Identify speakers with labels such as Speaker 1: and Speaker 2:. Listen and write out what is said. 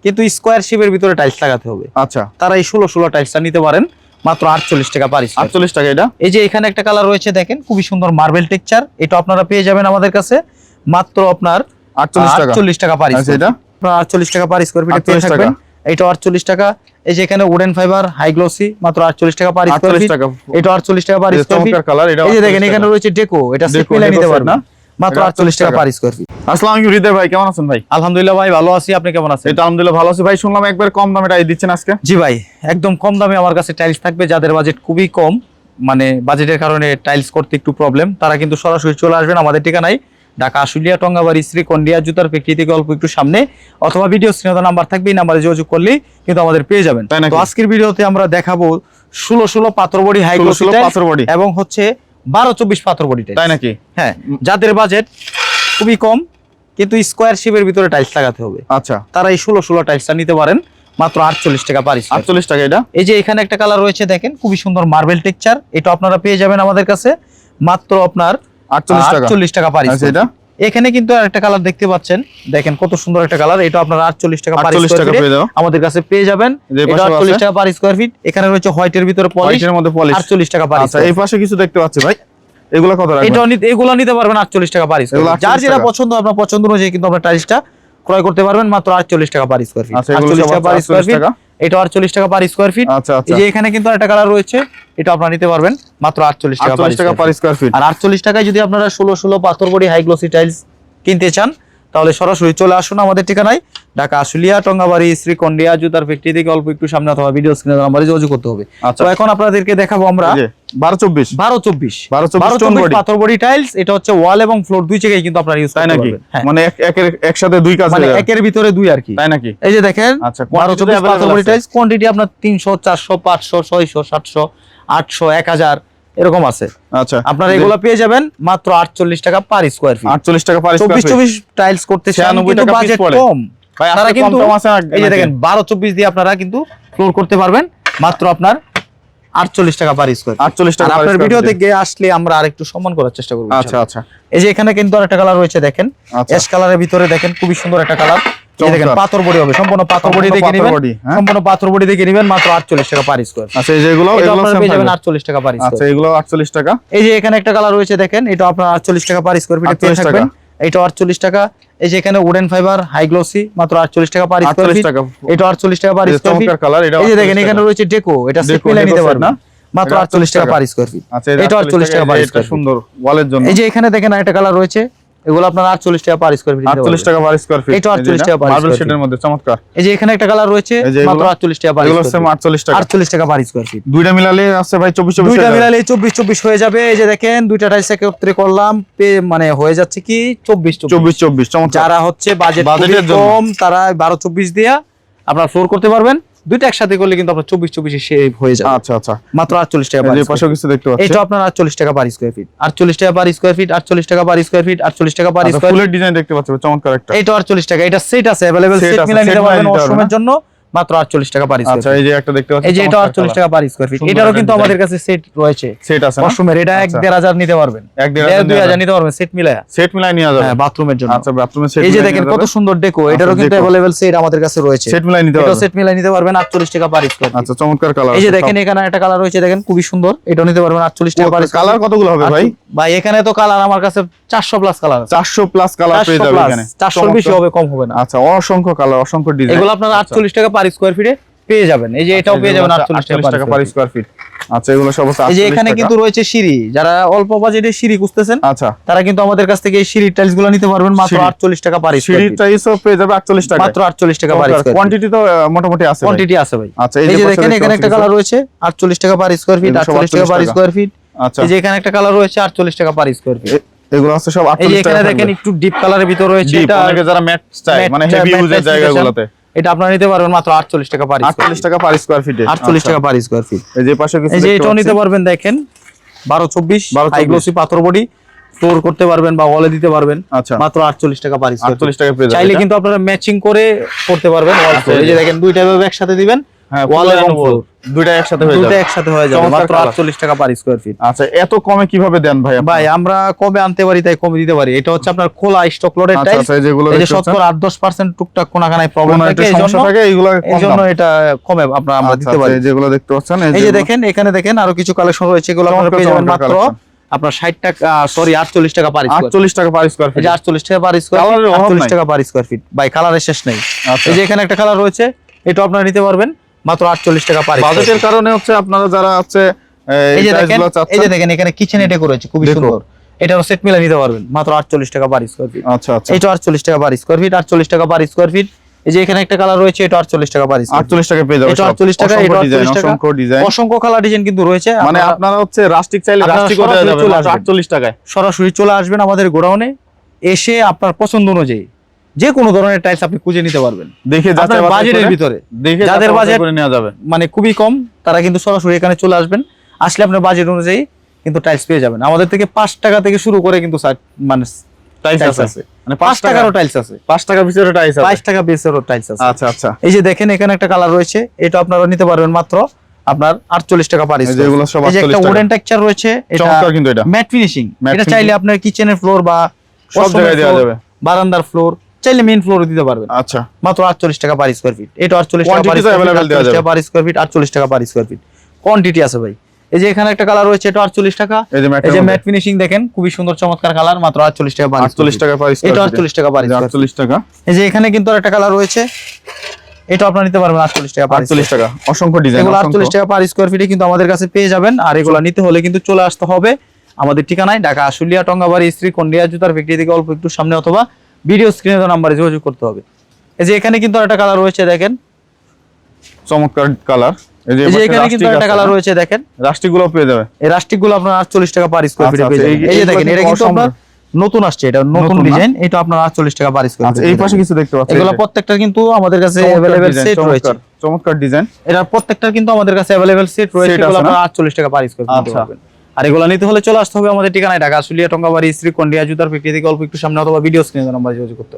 Speaker 1: কিন্তু স্কোয়ার শেপের ভিতরে টাইলস লাগাতে হবে।
Speaker 2: আচ্ছা,
Speaker 1: তারা এই 16 টাইলসটা নিতে পারেন মাত্র 48 টাকা পার স্কয়ার।
Speaker 2: 48 টাকা এটা।
Speaker 1: এই যে এখানে একটা কালার রয়েছে দেখেন, খুবই সুন্দর মার্বেল টেক্সচার, এটা আপনারা পেয়ে যাবেন আমাদের কাছে মাত্র আপনার 48 টাকা পার স্কয়ার। এটা আপনারা 48 টাকা পার স্কয়ার ফিটে পেয়ে থাকবেন। এটা 48 টাকা। এই যে এখানে উডেন ফাইবার হাই গ্লসি মাত্র 48 টাকা পার স্কয়ার ফিট। এটা 48 টাকা পার স্কয়ার ফিট। এই যে দেখেন এখানে রয়েছে ডেকো, এটা সেট মিলাই নিতে পারবেন না, মাত্র 48 টাকা পার স্কয়ার ফিট।
Speaker 2: আসসালামু আলাইকুম হৃদয় ভাই, কেমন আছেন ভাই?
Speaker 1: আলহামদুলিল্লাহ ভাই, ভালো আছি, আপনি কেমন আছেন?
Speaker 2: এই তো আলহামদুলিল্লাহ ভালো আছি ভাই। শুনলাম একবার কম দামে টাইলস দিচ্ছেন আজকে।
Speaker 1: জি ভাই, একদম কম দামে আমার কাছে টাইলস থাকবে। যাদের বাজেট খুবই কম, মানে বাজেটের কারণে টাইলস করতে একটু প্রবলেম, তারা কিন্তু সরাসরি চলে আসবেন আমাদের ঠিকানায়, ঢাকা আশুলিয়া টঙ্গাবাড়ি শ্রীকন্ডিয়া জুতার ফ্যাক্টরি থেকে অল্প একটু সামনে, অথবা ভিডিও স্ক্রিনে নাম্বার থাকবে, এই নাম্বারে যোগাযোগ করলেই কিন্তু আমাদের পেয়ে যাবেন। তো আজকের ভিডিওতে আমরা দেখাবো 16 পাথর বডি হাই গ্লসি পাথর বডি এবং হচ্ছে 12-24 পাথর বডি টাইলস।
Speaker 2: তাই নাকি?
Speaker 1: হ্যাঁ, যাদের বাজেট খুবই কম কিন্তু স্কোয়ার শেপের ভিতরে টাইলস লাগাতে হবে,
Speaker 2: আচ্ছা,
Speaker 1: তারা এই 16 টাইলসটা নিতে পারেন মাত্র 48 টাকা পার স্কয়ার।
Speaker 2: 48 টাকা এটা।
Speaker 1: এই যে এখানে একটা কালার রয়েছে দেখেন, খুবই সুন্দর মার্বেল টেক্সচার, এটা আপনারা পেয়ে যাবেন আমাদের কাছে মাত্র আপনার 48 টাকা পার স্কয়ার। এটা এখানে কিন্তু আরেকটা কালার দেখতে পাচ্ছেন, দেখেন কত সুন্দর একটা কালার, এটা আপনারা 48 টাকা পার স্কয়ার আমাদের কাছে পেয়ে যাবেন। এটা 48 টাকা পার স্কয়ার ফিট। এখানে রয়েছে হোয়াইটের ভিতরে পলিশ, হোয়াইটের মধ্যে পলিশ, 48 টাকা পার স্কয়ার।
Speaker 2: আচ্ছা, এই পাশে কিছু দেখতে পাচ্ছি ভাই, এগুলো কত রাখবেন?
Speaker 1: এগুলো নিতে পারবেন 48 টাকা পার স্কয়ার। যার যেটা পছন্দ, আপনার পছন্দ অনুযায়ী কিন্তু আপনার টাইলসটা ক্রয় করতে পারবেন মাত্র 48 টাকা পার স্কয়ার ফিট। 48 টাকা পার স্কয়ার ফিট। এটা 48 টাকা পার স্কয়ার ফিট। এই যে এখানে কিন্তু একটা কালার রয়েছে, এটা আপনারা নিতে পারবেন মাত্র 48 টাকা পার স্কয়ার ফিট। আর 48 টাকায় যদি আপনারা 16 পাথর বডি হাই গ্লসি টাইলস কিনতে চান, তাহলে সরাসরি চলে আসুন আমাদের ঠিকানায়, ঢাকা আশুলিয়া টঙ্গাবাড়ি শ্রীকন্ডিয়া জুতার ফ্যাক্টরি থেকে অল্প একটু সামনে, অথবা ভিডিও স্ক্রিনে নাম্বারে যোগাযোগ করতে হবে। তো এখন আপনাদেরকে দেখাবো আমরা 12-24 পাথর বডি টাইলস। এটা হচ্ছে ওয়াল এবং ফ্লোর দুই জায়গায় কিন্তু আপনারা ইউজ করতে পারবেন।
Speaker 2: মানে একসাথে দুই কাজ, মানে
Speaker 1: একের ভিতরে দুই আর কি।
Speaker 2: তাই নাকি?
Speaker 1: এই যে দেখেন 12-24 পাথর বডি টাইলস, কোয়ান্টিটি আপনার 300 400 500 600 700 800 1000 এরকম আছে।
Speaker 2: আচ্ছা,
Speaker 1: আপনারা এগুলো পেয়ে যাবেন মাত্র 48 টাকা পার স্কয়ার ফিট।
Speaker 2: 48 টাকা পার স্কয়ার ফিট।
Speaker 1: 24 টাইলস করতে চান কিন্তু বাজেট কম, তারা কিন্তু এই যে দেখেন 12-24 দিয়ে আপনারা কিন্তু ফ্লোর করতে পারবেন মাত্র আপনার 48 টাকা পার স্কয়ার।
Speaker 2: 48 টাকা।
Speaker 1: আপনার ভিডিও থেকে আসলে আমরা আরেকটু সম্মান করার চেষ্টা করব।
Speaker 2: আচ্ছা আচ্ছা।
Speaker 1: এই যে এখানে কিন্তু আরেকটা কালার রয়েছে দেখেন, অ্যাশ কালারের ভিতরে দেখেন খুবই সুন্দর একটা কালার। এই দেখেন পাথর বডি হবে, সম্পূর্ণ পাথর বডি দেখে নেবেন, সম্পূর্ণ পাথর বডি দেখে নেবেন মাত্র 48 টাকা পার স্কয়ার।
Speaker 2: আচ্ছা, এই যে এগুলো
Speaker 1: আপনারা পেয়ে যাবেন 48 টাকা পার স্কয়ার।
Speaker 2: আচ্ছা, এগুলো 48 টাকা।
Speaker 1: এই যে এখানে একটা কালার রয়েছে দেখেন, এটা আপনারা 48 টাকা পার স্কয়ার ফিটে পেয়ে থাকবেন। এটা 48 টাকা। এই যে এখানে উডেন ফাইবার হাই গ্লসি মাত্র 48 টাকা পার স্কয়ার ফিট। এটা 48 টাকা পার স্কয়ার ফিট। এই যে দেখেন এখানে রয়েছে ডেকো, এটা সেট মিলাই নিতে পারবেন না, মাত্র 48 টাকা পার স্কয়ার ফিট। এটা 48 টাকা পার স্কয়ার,
Speaker 2: সুন্দর ওয়ালের জন্য।
Speaker 1: এই যে এখানে দেখেন আরেকটা কালার রয়েছে, এগুলো আপনারা 48 টাকা পার স্কয়ার ফিট।
Speaker 2: 48 টাকা পার স্কয়ার ফিট।
Speaker 1: এটা 48 টাকা পার
Speaker 2: মার্বেল শেডের মধ্যে চমৎকার।
Speaker 1: এই যে এখানে একটা কালার রয়েছে মাত্র 48 টাকা পার স্কয়ার।
Speaker 2: এগুলো সেম 48 টাকা।
Speaker 1: 48 টাকা পার স্কয়ার ফিট।
Speaker 2: দুইটা মিলালে আছে ভাই 24-24।
Speaker 1: দুইটা মিলালে 24-24 হয়ে যাবে। এই যে দেখেন দুইটা টাইলস একত্রে করলাম, মানে হয়ে যাচ্ছে কি 24-24 চমৎকার। যারা হচ্ছে বাজেটের কম, তারা 12-24 দিয়া আপনারা ফ্লোর করতে পারবেন। দুইটা একসাথে করলে কিন্তু আপনার 24-24 শেপ হয়ে যাবে।
Speaker 2: আচ্ছা আচ্ছা।
Speaker 1: মাত্র 48 টাকা পার।
Speaker 2: এই পাশে কিছু দেখতে পাচ্ছেন,
Speaker 1: এটা আপনার 48 টাকা পার স্কয়ার ফিট। 48 টাকা পার স্কয়ার ফিট। 48 টাকা পার স্কয়ার ফিট। 48 টাকা পার স্কয়ার।
Speaker 2: ফুলের ডিজাইন দেখতে পাচ্ছেন চমৎকার একটা।
Speaker 1: এটা 48 টাকা। এটা সেট আছে, अवेलेबल সেট মিলাই নিতে পারবেন ওয়াশরুমের জন্য মাত্র 48 টাকা পার স্কয়ার।
Speaker 2: আচ্ছা, এই যে একটা দেখতে পাচ্ছেন,
Speaker 1: এই যে এটা 48 টাকা পার স্কয়ার ফিট। এটারও কিন্তু আমাদের কাছে সেট রয়েছে,
Speaker 2: সেট আছে
Speaker 1: ওয়াশরুমের। এটা 1-1500 নিতে পারবেন, 1-1500 নিতে পারবেন সেট মিলায়া।
Speaker 2: সেট মিলাই নিয়ে যাবেন,
Speaker 1: হ্যাঁ, বাথরুমের জন্য।
Speaker 2: আচ্ছা, বাথরুমের সেট।
Speaker 1: এই যে দেখেন কত সুন্দর ডেকো, এটারও কিন্তু अवेलेबल সেট আমাদের কাছে রয়েছে,
Speaker 2: সেট মিলাই নিতে পারবেন।
Speaker 1: এটা সেট মিলাই নিতে পারবেন 48 টাকা পার স্কয়ার।
Speaker 2: আচ্ছা, চমৎকার কালার।
Speaker 1: এই যে দেখেন এখানে একটা কালার রয়েছে দেখেন খুবই সুন্দর, এটাও নিতে পারবেন 48 টাকা পার স্কয়ার।
Speaker 2: কালার কতগুলো হবে ভাই?
Speaker 1: ভাই এখানে তো কালার আমার কাছে 400 প্লাস কালার আছে।
Speaker 2: 400 প্লাস কালার পেয়ে যাবেন এখানে।
Speaker 1: 400 বেশি হবে, কম হবে না।
Speaker 2: আচ্ছা, অসংখ্য কালার, অসংখ্য ডিজাইন।
Speaker 1: এগুলো আপনারা 48 টাকা পার স্কয়ার ফিটে পেয়ে যাবেন। এই যে এটাও পেয়ে যাবেন 48 টাকা পার স্কয়ার ফিট।
Speaker 2: আচ্ছা, এগুলো সব আছে।
Speaker 1: এই যে এখানে কিন্তু রয়েছে সিঁড়ি, যারা অল্প বাজেটে সিঁড়ি খুঁজতেছেন, আচ্ছা, তারা কিন্তু আমাদের কাছ থেকে এই সিঁড়ির টাইলস গুলো নিতে পারবেন মাত্র 48 টাকা পার স্কয়ার।
Speaker 2: সিঁড়ির টাইলসও পেয়ে যাবে 48 টাকা,
Speaker 1: মাত্র 48 টাকা পার স্কয়ার।
Speaker 2: কোয়ান্টিটি তো মোটামুটি আছে,
Speaker 1: কোয়ান্টিটি আছে ভাই।
Speaker 2: আচ্ছা,
Speaker 1: এই যে দেখেন এখানে একটা কালার রয়েছে 48 টাকা পার স্কয়ার ফিট। 48 টাকা পার স্কয়ার ফিট। আচ্ছা, এই যে এখানে একটা কালার রয়েছে 48 টাকা পার স্কয়ার ফিট।
Speaker 2: এগুলো আছে সব 48 টাকা।
Speaker 1: এই যে এখানে দেখেন একটু ডিপ কালারের ভিতর রয়েছে,
Speaker 2: এটা অনেকে যারা ম্যাট চায়, মানে হেভি ইউজের জায়গাগুলোতে,
Speaker 1: এটা আপনারা নিতে পারবেন মাত্র 48 টাকা পার স্কয়ার।
Speaker 2: 48 টাকা পার স্কয়ার ফিটে।
Speaker 1: 48 টাকা পার স্কয়ার ফিট।
Speaker 2: এই যে পাশে কিছু,
Speaker 1: এই যে এটাও নিতে পারবেন দেখেন 12-24 হাই গ্লসি পাথর বডি, ফ্লোর করতে পারবেন বা ওয়ালে দিতে পারবেন। আচ্ছা, মাত্র 48 টাকা পার স্কয়ার।
Speaker 2: 48 টাকা পেয়ে যাবেন।
Speaker 1: চাইলে কিন্তু আপনারা ম্যাচিং করে করতে পারবেন ওয়াল ফ্লোর। এই যে দেখেন দুইটা ভাবে একসাথে দিবেন,
Speaker 2: হ্যাঁ
Speaker 1: ওয়াল এবং ফ্লোর
Speaker 2: দুইটা একসাথে হয়ে যাবে,
Speaker 1: দুটো একসাথে হয়ে যাবে মাত্র 48 টাকা পার স্কয়ার ফিট।
Speaker 2: আচ্ছা এত কমে কিভাবে দেন ভাই?
Speaker 1: ভাই আমরা কবে আনতে পারি তাই কমে দিতে পারি। এটা হচ্ছে আপনার খোলা স্টক লোডের
Speaker 2: আচ্ছা
Speaker 1: টাইলস,
Speaker 2: আচ্ছা, যেগুলো
Speaker 1: এই যে 70-10% টুকটাক কোনাখানায় প্রবলেম থাকে, এইজন্য এটা কমে আমরা দিতে পারি।
Speaker 2: যেগুলো দেখতে পাচ্ছেন
Speaker 1: এই যে দেখেন, এখানে দেখেন আরো কিছু কালেকশন রয়েছে, এগুলো আপনারা পেয়ে যাবেন মাত্র আপনার 60 টাকা, সরি 48 টাকা পার স্কয়ার।
Speaker 2: 48 টাকা পার স্কয়ার ফিট।
Speaker 1: এই যে 48 টাকা পার স্কয়ার ফিট, 48 টাকা পার স্কয়ার ফিট। ভাই কালারের শেষ নেই। এই যে এখানে একটা কালার রয়েছে, এটা আপনারা নিতে পারবেন মাত্র 48 টাকা পার।
Speaker 2: বাজেটের কারণে হচ্ছে আপনারা যারা হচ্ছে
Speaker 1: এই যে দেখেন এখানে কিচেন এটা করেছে খুবই সুন্দর, এটারও সেট মিলে নিতে পারবেন মাত্র 48 টাকা পার স্কয়ার ফিট।
Speaker 2: আচ্ছা আচ্ছা,
Speaker 1: এটা 48 টাকা পার স্কয়ার ফিট, 48 টাকা পার স্কয়ার ফিট। এই যে এখানে একটা কালার রয়েছে, এটা 48 টাকা পার স্কয়ার ফিট।
Speaker 2: 48 টাকা পেয়ে যাবেন।
Speaker 1: এটা 48 টাকা, এটা 48 টাকা,
Speaker 2: অসংখ্য ডিজাইন,
Speaker 1: অসংখ্য কালার ডিজাইন কিন্তু রয়েছে।
Speaker 2: মানে আপনারা হচ্ছে রাস্টিক চাইলে রাস্টিক করে দেওয়া যাবে মাত্র 48 টাকায়।
Speaker 1: সরাসরি চলে আসবেন আমাদের গোডাউনে, এসে আপনার পছন্দ অনুযায়ী যে কোনো ধরনের টাইলস আপনি খুঁজে নিতে পারবেন,
Speaker 2: দেখে
Speaker 1: আপনার বাজেটের ভিতরে। যাদের বাজেট
Speaker 2: করে নেওয়া যাবে
Speaker 1: মানে খুবই কম, তারা কিন্তু সরাসরি এখানে চলে আসবেন, আসলে আপনার বাজেট অনুযায়ী কিন্তু টাইলস পেয়ে যাবেন। আমাদের থেকে 5 টাকা থেকে শুরু করে কিন্তু মানে টাইলস আছে, মানে 5 টাকারও টাইলস আছে,
Speaker 2: 5 টাকা পিসেরও টাইলস আছে,
Speaker 1: 5 টাকা পিসেরও টাইলস আছে।
Speaker 2: আচ্ছা আচ্ছা,
Speaker 1: এই যে দেখেন এখানে একটা কালার রয়েছে, এটা আপনারা নিতে পারবেন মাত্র আপনার 48 টাকা পার স্কয়ার।
Speaker 2: যেগুলো সব 48 টাকা।
Speaker 1: এই যে একটা উডেন টেক্সচার রয়েছে, এটা
Speaker 2: চমৎকার কিন্তু এটা
Speaker 1: ম্যাট ফিনিশিং। এটা চাইলে আপনার কিচেনের ফ্লোর বা
Speaker 2: সব জায়গায় দেওয়া যাবে,
Speaker 1: বারান্দার ফ্লোর চাইলে মেইন ফ্লোরে দিতে পারবেন।
Speaker 2: আচ্ছা
Speaker 1: মাত্র 48 টাকা পার স্কয়ার ফিট। এটা 48 টাকা পার স্কয়ার ফিট, 48 টাকা পার স্কয়ার ফিট। কোয়ান্টিটি আছে ভাই। এই যে এখানে একটা কালার রয়েছে, এটা 48 টাকা। এই যে ম্যাট ফিনিশিং দেখেন, খুবই সুন্দর চমৎকার কালার, মাত্র 48 টাকা পার।
Speaker 2: 48 টাকা পার স্কয়ার ফিট,
Speaker 1: এটা 48 টাকা পার,
Speaker 2: 48 টাকা।
Speaker 1: এই যে এখানে কিন্তু আরেকটা কালার রয়েছে, এটা আপনারা নিতে পারবেন 48 টাকা পার।
Speaker 2: 48 টাকা, অসংখ্য ডিজাইন,
Speaker 1: এগুলো 48 টাকা পার স্কয়ার ফিটে কিন্তু আমাদের কাছে পেয়ে যাবেন। আর এগুলো নিতে হলে কিন্তু চলে আসতে হবে আমাদের ঠিকানায়, ঢাকা আশুলিয়া টঙ্গাবাড়ি স্ত্রী কন্ডিয়া জুতার ফ্যাক্টরি থেকে অল্প একটু সামনে, অথবা ভিডিও স্ক্রিনে দেওয়া নম্বরে যোগাযোগ করতে হবে। এই যে এখানে কিন্তু আরেকটা কালার রয়েছে, দেখেন
Speaker 2: চমৎকার কালার। এই যে
Speaker 1: এখানে কিন্তু একটা কালার রয়েছে, দেখেন
Speaker 2: রাস্টিক গুলো পেয়ে যাবে।
Speaker 1: এই রাস্টিক গুলো আপনার 48 টাকা পার স্কয়ার ফিটে পেয়ে যাবেন। এই যে দেখেন, এটা কিন্তু আপনার নতুন আসছে, এটা নতুন ডিজাইন, এটা আপনার 48 টাকা পার স্কয়ার ফিট।
Speaker 2: এই পাশে কিছু দেখতে পাচ্ছেন,
Speaker 1: এগুলো প্রত্যেকটা কিন্তু আমাদের কাছে अवेलेबल সেট রয়েছে,
Speaker 2: চমৎকার ডিজাইন।
Speaker 1: এটা প্রত্যেকটা কিন্তু আমাদের কাছে अवेलेबल সেট রয়েছে, এগুলো আপনার 48 টাকা পার স্কয়ার ফিট নিতে পারবেন। আর এগুলো নিতে হলে চলে আসতে হবে আমাদের ঠিকানায়, ঢাকা আশুলিয়া টঙ্গাবাড়ি স্ত্রী কন্ডিয়া জুতার ফ্যাক্টরি থেকে অল্প একটু সামনে, অথবা ভিডিও স্ক্রিনে দেওয়া নম্বরে যোগাযোগ করতে হবে।